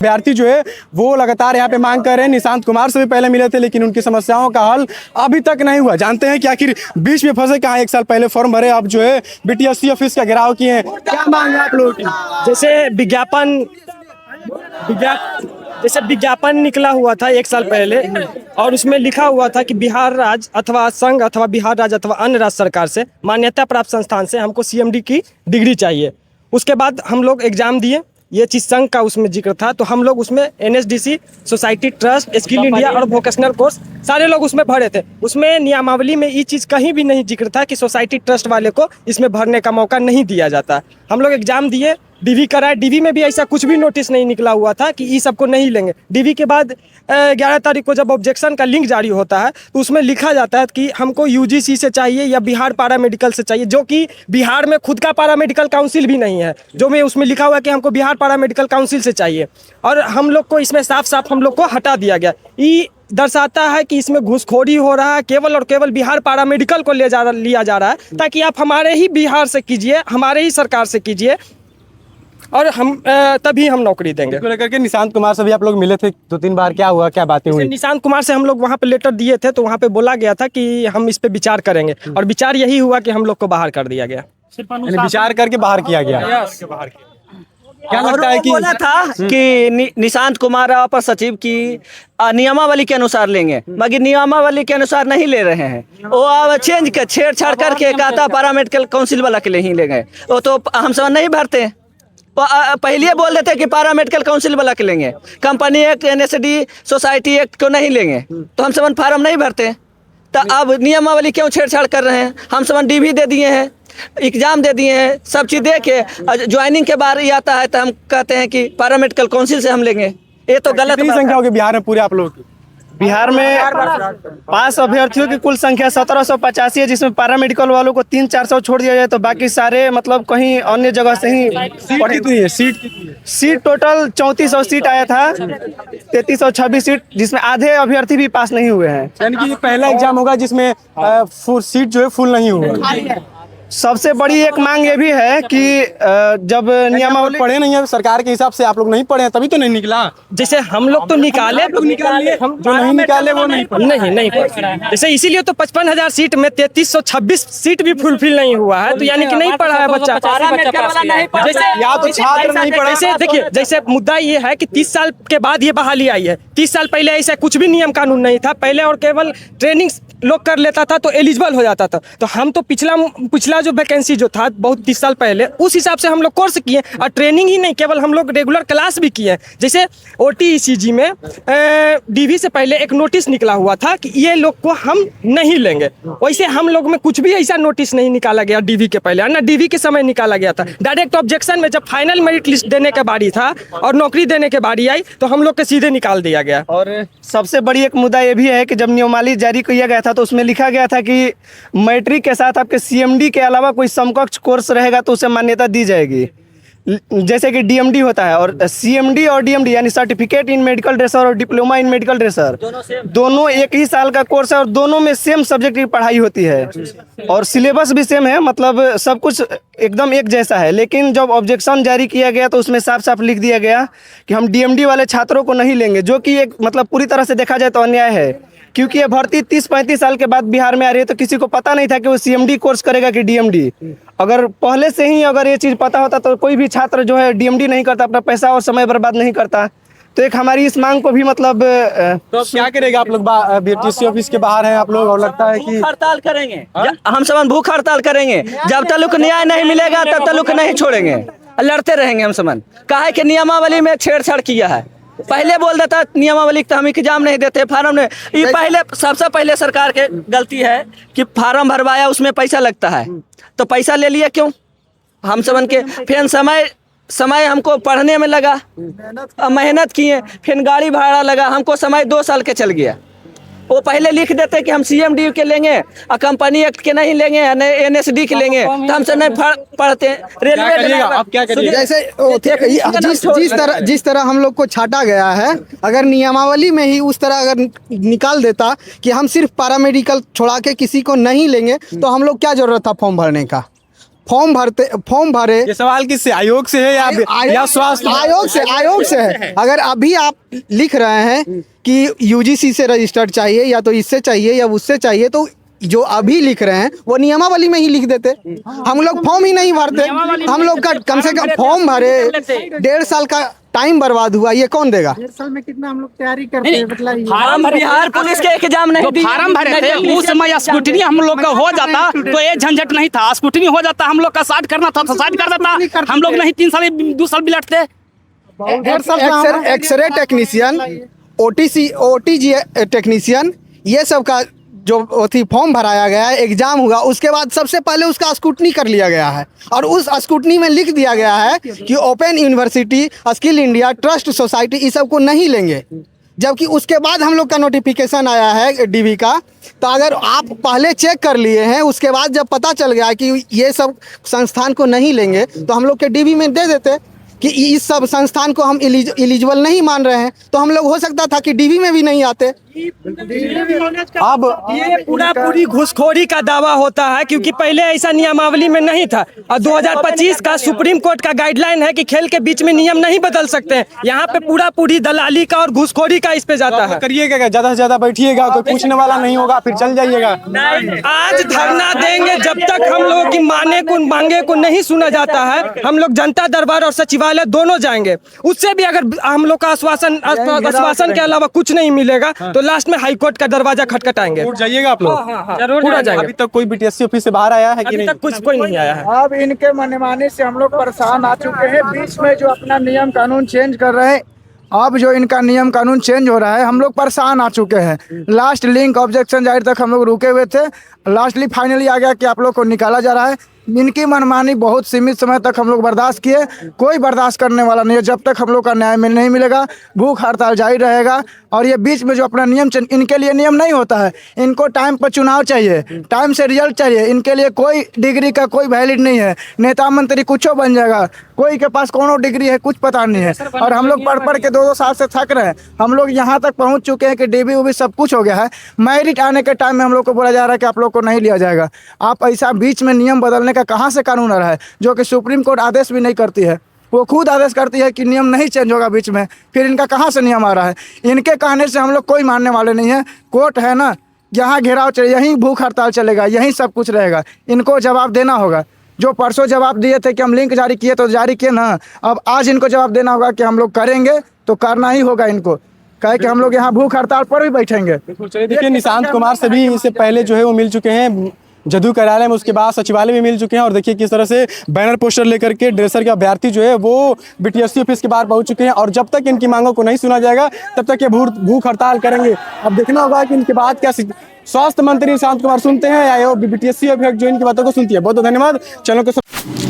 अभ्यर्थी जो है वो लगातार यहाँ पे मांग कर रहे हैं। निशांत कुमार से भी पहले मिले थे लेकिन उनकी समस्याओं का हल अभी तक नहीं हुआ। जानते हैं कि आखिर बीच में फंसे कहाँ, 1 साल पहले फॉर्म भरे, अब जो है बीटीएससी ऑफिस का घेराव किए हैं। क्या मांग है आप लोगों की? जैसे विज्ञापन निकला हुआ था 1 साल पहले और उसमें लिखा हुआ था कि बिहार राज्य अथवा संघ अथवा बिहार राज्य अथवा अन्य राज्य सरकार से मान्यता प्राप्त संस्थान से हमको सीएमडी की डिग्री चाहिए। उसके बाद हम लोग एग्जाम दिए, ये चीज़ संघ का उसमें जिक्र था, तो हम लोग उसमें NSDC, society trust, skill India और वोकेशनल कोर्स सारे लोग उसमें भरे थे। उसमें नियमावली में ये चीज़ कहीं भी नहीं जिक्र था कि सोसाइटी ट्रस्ट वाले को इसमें भरने का मौका नहीं दिया जाता। हम लोग एग्जाम दिए, डीवी कराए, डीवी में भी ऐसा कुछ भी नोटिस नहीं निकला हुआ था कि ये सबको नहीं लेंगे। डीवी के बाद 11 तारीख को जब ऑब्जेक्शन का लिंक जारी होता है तो उसमें लिखा जाता है कि हमको यूजीसी से चाहिए या बिहार पैरामेडिकल से चाहिए, जो कि बिहार में खुद का पैरामेडिकल काउंसिल भी नहीं है। जो में उसमें लिखा हुआ है कि हमको बिहार पैरामेडिकल काउंसिल से चाहिए और हम लोग को इसमें साफ साफ हम लोग को हटा दिया गया। ये दर्शाता है कि इसमें घूसखोरी हो रहा है, केवल और केवल बिहार पैरामेडिकल को लिया जा रहा है ताकि आप हमारे ही बिहार से कीजिए, हमारे ही सरकार से कीजिए और हम तभी हम नौकरी देंगे। इसको लेकर के निशांत कुमार से भी आप लोग मिले थे 2-3 बार, क्या हुआ, क्या बातें हुई? निशांत कुमार से हम लोग वहाँ पे लेटर दिए थे तो वहाँ पे बोला गया था कि हम इस पे विचार करेंगे और विचार यही हुआ कि हम लोग को बाहर कर दिया गया। यानी विचार करके बाहर किया गया। क्या लगता है कि बोला था कि निशांत कुमार अपर सचिव की नियमावली के अनुसार लेंगे, मगर नियमावली के अनुसार नहीं ले रहे हैं। वो अब चेंज कर छेड़छाड़ करके कहता पैरामेडिकल काउंसिल वाला के लिए ही ले गए। वो तो हम सब नहीं भरते, पहले बोल देते कि पैरामेडिकल काउंसिल वाला के लेंगे, company act, NSD, society act को नहीं लेंगे, तो हम सब फार्म नहीं भरते। तो अब नियमावली क्यों छेड़छाड़ कर रहे हैं? हम सब डीवी दे दिए हैं, एग्जाम दे दिए हैं, सब चीज़ दे के ज्वाइनिंग के बारे आता है तो हम कहते हैं कि पैरामेडिकल काउंसिल से हम लेंगे। ये तो गलत कितनी संख्या होगी बिहार में पूरे आप लोगों की? बिहार में 5 अभ्यर्थियों की कुल संख्या 1785 है, जिसमें पैरामेडिकल वालों को 300-400 छोड़ दिया जाए तो बाकी सारे मतलब कहीं अन्य जगह से ही कितनी है सीट? सीट टोटल 3400 सीट आया था, 3326 सीट, जिसमें आधे अभ्यर्थी भी पास नहीं हुए हैं। यानी कि ये पहला एग्जाम होगा जिसमें सीट जो है फुल नहीं हुआ। सबसे बड़ी एक मांग ये भी है कि जब नियमावली पढ़े नहीं है सरकार के हिसाब से, आप लोग नहीं पढ़े हैं तभी तो नहीं निकला। जैसे हम लोग तो निकाले, हम जो नहीं निकाले वो नहीं पढ़े। नहीं पढ़े। जैसे इसीलिए तो 55,000 सीट में 3326 सीट भी फुलफिल नहीं हुआ है, तो यानी कि नहीं पढ़ा है बच्चा। जैसे या तो छात्र नहीं पढ़ा। जैसे देखिए, जैसे मुद्दा ये है कि 30 साल के बाद ये बहाली आई है। 30 साल पहले ऐसा कुछ भी नियम कानून नहीं था पहले, और केवल ट्रेनिंग लोग कर लेता था तो एलिजिबल हो जाता था। तो हम तो पिछला जो वैकेंसी जो था बहुत 30 साल पहले, उस हिसाब से हम लोग कोर्स किए और ट्रेनिंग ही नहीं, केवल हम लोग रेगुलर क्लास भी किए। जैसे OTECG में डीवी से पहले एक नोटिस निकला हुआ था कि ये लोग को हम नहीं लेंगे, वैसे हम लोग में कुछ भी ऐसा नोटिस नहीं निकाला गया डीवी के पहले, ना डीवी के समय निकाला गया था। डायरेक्ट ऑब्जेक्शन में जब फाइनल मेरिट लिस्ट देने के बारी था और नौकरी देने के बारी आई तो हम लोग के सीधे निकाल दिया गया। और सबसे बड़ी एक मुद्दा ये भी है कि जब नियमावली जारी किया गया था तो उसमें लिखा गया था कि मैट्रिक के साथ आपके CMD के अलावा कोई समकक्ष कोर्स रहेगा तो उसे मान्यता दी जाएगी, जैसे कि DMD होता है। और CMD और DMD यानी सर्टिफिकेट इन मेडिकल ड्रेसर और डिप्लोमा इन मेडिकल ड्रेसर दोनों एक ही साल का कोर्स है और दोनों में सेम सब्जेक्ट की पढ़ाई होती है और सिलेबस भी सेम है, मतलब सब कुछ एकदम एक जैसा है। लेकिन जब ऑब्जेक्शन जारी किया गया तो उसमें साफ साफ लिख दिया गया कि हम DMD वाले छात्रों को नहीं लेंगे, जो कि एक मतलब पूरी तरह से देखा जाए तो अन्याय है, क्योंकि ये भर्ती 30-35 साल के बाद बिहार में आ रही है तो किसी को पता नहीं था कि वो CMD कोर्स करेगा कि DMD। अगर पहले से ही अगर ये चीज़ पता होता तो कोई भी छात्र जो है DMD नहीं करता, अपना पैसा और समय बर्बाद नहीं करता। तो एक हमारी इस मांग को भी मतलब तो क्या करेगा आप लोग? BTSC ऑफिस के बाहर हैं आप लोग और लगता है कि हड़ताल करेंगे, हम सब भूख हड़ताल करेंगे, जब तक न्याय नहीं मिलेगा तब तक नहीं छोड़ेंगे, लड़ते रहेंगे हम सब। काहे कि नियमावली में छेड़छाड़ किया है, पहले बोल देता नियमावली तो हम एग्जाम नहीं देते, फार्म नहीं। ये पहले सबसे पहले सरकार के गलती है कि फार्म भरवाया, उसमें पैसा लगता है तो पैसा ले लिया क्यों हम सबन के। फिर समय हमको पढ़ने में लगा, मेहनत किए, फिर गाड़ी भाड़ा लगा, हमको समय 2 साल के चल गया। वो पहले लिख देते कि हम CMD के लेंगे और कंपनी एक्ट के नहीं लेंगे, NSD के लेंगे, तो हमसे नहीं पढ़ते। रेलवे आप क्या करिएगा? जैसे जिस तरह हम लोग को छाटा गया है, अगर नियमावली में ही उस तरह अगर निकाल देता कि हम सिर्फ पैरामेडिकल छोड़ा के किसी को नहीं लेंगे तो हम लोग क्या जरूरत था फॉर्म भरने का? फॉर्म भरे। ये सवाल किससे, आयोग से है या स्वास्थ्य आयोग से है। अगर अभी आप लिख रहे हैं कि यूजीसी से रजिस्टर्ड चाहिए या तो इससे चाहिए या उससे चाहिए, तो जो अभी लिख रहे हैं वो नियमावली में ही लिख देते। हम लोग फॉर्म ही नहीं भरते। हम लोग का कम से कम फॉर्म भरे, 1.5 साल का टाइम बर्बाद हुआ, ये कौन देगा? 1.5 साल में कितना हम लोग तैयारी करते हैं, मतलब फार्म बिहार पुलिस के एग्जाम नहीं दी, फार्म भरे थे उस समय स्क्रूटनी हम लोग का हो जाता तो ये झंझट नहीं था। स्क्रूटनी हो जाता, हम लोग का साइड करना था तो साइड कर देता। हम लोग नहीं 3 साल 2 साल बिलटते। एक्सरे टेक्नीशियन, ओटीजी टेक्नीशियन, ये सब का जो थी फॉर्म भराया गया है, एग्जाम हुआ, उसके बाद सबसे पहले उसका स्क्रूटनी कर लिया गया है और उस स्क्रूटनी में लिख दिया गया है कि open university, skill India, trust society इस सब को नहीं लेंगे। जबकि उसके बाद हम लोग का नोटिफिकेशन आया है डीवी का। तो अगर आप पहले चेक कर लिए हैं, उसके बाद जब पता चल गया कि ये सब संस्थान को नहीं लेंगे, तो हम लोग के डीवी में दे देते कि इस सब संस्थान को हम एलिजिबल नहीं मान रहे हैं, तो हम लोग हो सकता था कि डीवी में भी नहीं आते। अब ये पूरी घुसखोरी का दावा होता है, क्योंकि पहले ऐसा नियमावली में नहीं था। और 2025 का सुप्रीम कोर्ट का गाइडलाइन है कि खेल के बीच में नियम नहीं बदल सकते हैं। यहाँ पे पूरी दलाली का और घुसखोरी का इस पे जाता है। करिएगा क्या, ज्यादा से ज्यादा बैठिएगा, कोई पूछने वाला नहीं होगा, फिर चल जाइएगा। आज धरना देंगे जब तक हम लोगों की मांगे को नहीं सुना जाता है। हम लोग जनता दरबार और सचिवालय दोनों जाएंगे। उससे भी अगर हम लोग का आश्वासन के अलावा कुछ नहीं मिलेगा तो लास्ट में हाई कोर्ट का दरवाजा खटखटाएंगे। कोर्ट जाइएगा आप लोग? जरूर पूरा जाएंगे। अभी तक कोई बीटीएससी ऑफिस से बाहर आया है कि अभी नहीं? तक कुछ कोई नहीं आया है। अब इनके मनमानी से हम लोग परेशान आ चुके हैं। बीच में जो अपना नियम कानून चेंज कर रहे हैं, अब जो इनका नियम कानून चेंज हो रहा है, हम लोग परेशान आ चुके हैं। लास्ट लिंक ऑब्जेक्शन जाहिर तक हम लोग रुके हुए थे। लास्टली फाइनली आ गया कि आप लोग को निकाला जा रहा है। इनकी मनमानी बहुत सीमित समय तक हम लोग बर्दाश्त किए, कोई बर्दाश्त करने वाला नहीं है। जब तक हम लोग का न्याय नहीं मिलेगा, भूख हड़ताल जारी रहेगा। और ये बीच में जो अपना नियम, इनके लिए नियम नहीं होता है। इनको टाइम पर चुनाव चाहिए, टाइम से रिजल्ट चाहिए। इनके लिए कोई डिग्री का कोई वैलिड नहीं है। नेता मंत्री कुछ बन जाएगा, कोई के पास कौन डिग्री है कुछ पता नहीं है। और हम लोग पढ़ के 2-2 साल से थक रहे हैं। हम लोग यहाँ तक पहुँच चुके हैं कि डीबी उबी सब कुछ हो गया है। मेरिट आने के टाइम में हम लोग को बोला जा रहा है कि आप लोग को नहीं लिया जाएगा। आप ऐसा बीच में नियम बदलने का कहाँ से कानून आ रहा है, जो कि सुप्रीम कोर्ट आदेश भी नहीं करती है। वो खुद आदेश करती है कि नियम नहीं चेंज होगा बीच में, फिर इनका कहाँ से नियम आ रहा है? इनके कहने से हम लोग कोई मानने वाले नहीं है। कोर्ट है ना, यहाँ घेराव चले, यहीं भूख हड़ताल चलेगा, यहीं सब कुछ रहेगा। इनको जवाब देना होगा। जो परसों जवाब दिए थे कि हम लिंक जारी किए तो जारी किए ना, अब आज इनको जवाब देना होगा कि हम लोग करेंगे तो करना ही होगा इनको, कहे कि हम लोग यहाँ भूख हड़ताल पर भी बैठेंगे। देखिए, निशांत कुमार से भी इससे पहले जो है वो मिल चुके हैं जदयू कार्यालय में, उसके बाद सचिवालय में मिल चुके हैं। और देखिए किस तरह से बैनर पोस्टर लेकर के ड्रेसर के अभ्यर्थी जो है वो बीटीएससी ऑफिस के बाहर पहुंच चुके हैं। और जब तक इनकी मांगों को नहीं सुना जाएगा तब तक ये भूख हड़ताल करेंगे। अब देखना होगा कि इनके बाद क्या स्वास्थ्य मंत्री निशांत कुमार सुनते हैं या बीटीएससी अभ्यर्थी जो इनकी बातों को सुनती है। बहुत बहुत धन्यवाद। चैनल को